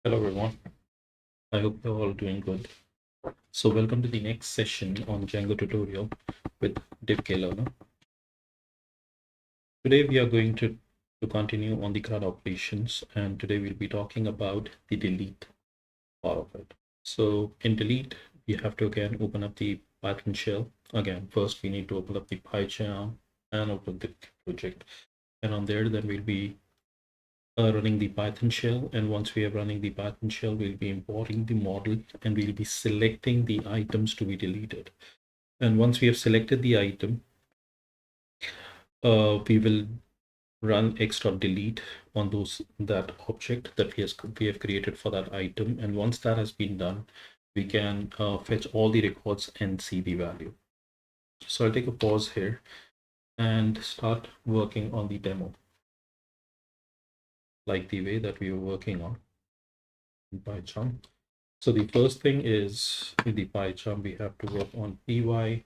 Hello everyone. I hope you're all doing good. So welcome to the next session on Django tutorial with Learner. Today we are going to continue on the CRUD operations, and today we'll be talking about the delete part of it. So in delete, we have to again open up the Python shell. Again, first we need to open up the PyCharm and open the project. And on there, then we'll be running the Python shell. And once we are running the Python shell, we'll be importing the model and we'll be selecting the items to be deleted. And once we have selected the item, we will run x.delete on that object that we have created for that item. And once that has been done, we can fetch all the records and see the value. So I'll take a pause here and start working on the demo, like the way that we were working on in PyCharm. So the first thing is in the PyCharm, we have to work on py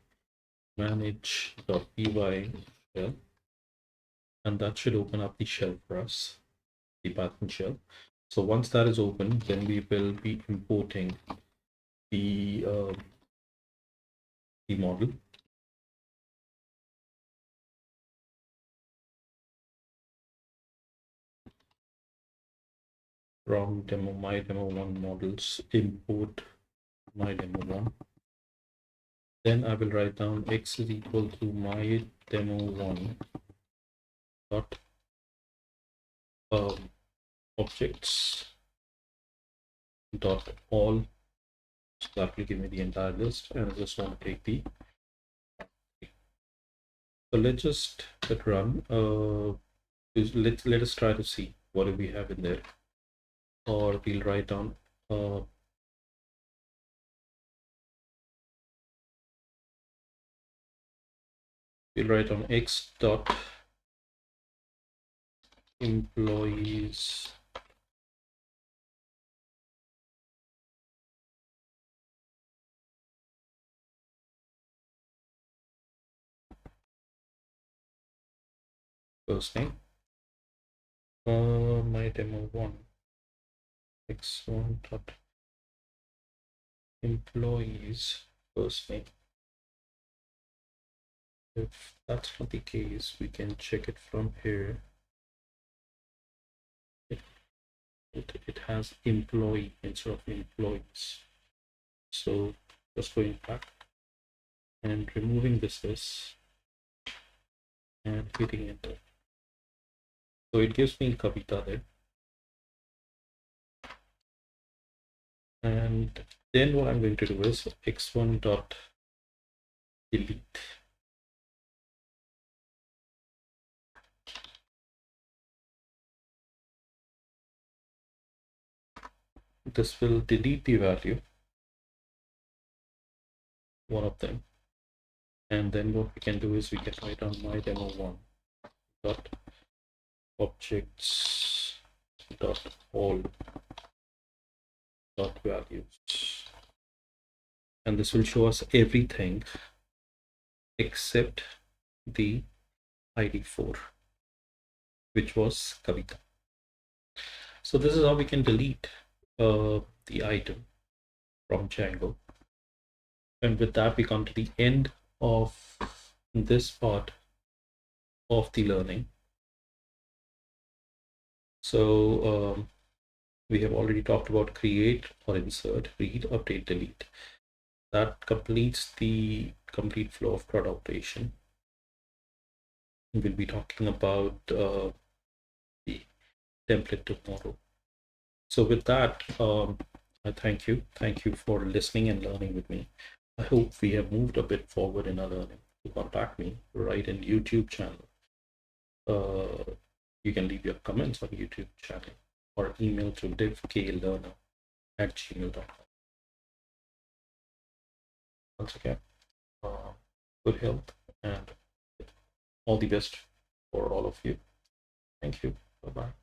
manage.py shell, and that should open up the shell for us, the Python shell. So once that is open, then we will be importing the model. From demo my demo1 models, import my demo1. Then I will write down x is equal to my demo1 dot objects dot all. So that will give me the entire list, and I just want to take the. So let's just hit run. Let us try to see what do we have in there, or we'll write down. We'll write on x dot employees first name. My demo1 x1 dot employees first name. If that's not the case, we can check it from here. It has employee instead of employees. So just going back and removing this and hitting enter. So it gives me Kavita there. And then what I'm going to do is x1 dot delete. This will delete the value, one of them. And then what we can do is we can write on my demo1 dot objects dot all dot values, and this will show us everything except the ID4, which was Kavita. So this is how we can delete the item from Django. And with that, we come to the end of this part of the learning. So we have already talked about create or insert, read, update, delete. That completes the complete flow of CRUD operation. We'll be talking about the template tomorrow. So with that, I thank you. Thank you for listening and learning with me. I hope we have moved a bit forward in our learning. To contact me, write in YouTube channel. You can leave your comments on YouTube channel or email to divklearner@gmail.com. Once again, good health and all the best for all of you. Thank you. Bye-bye.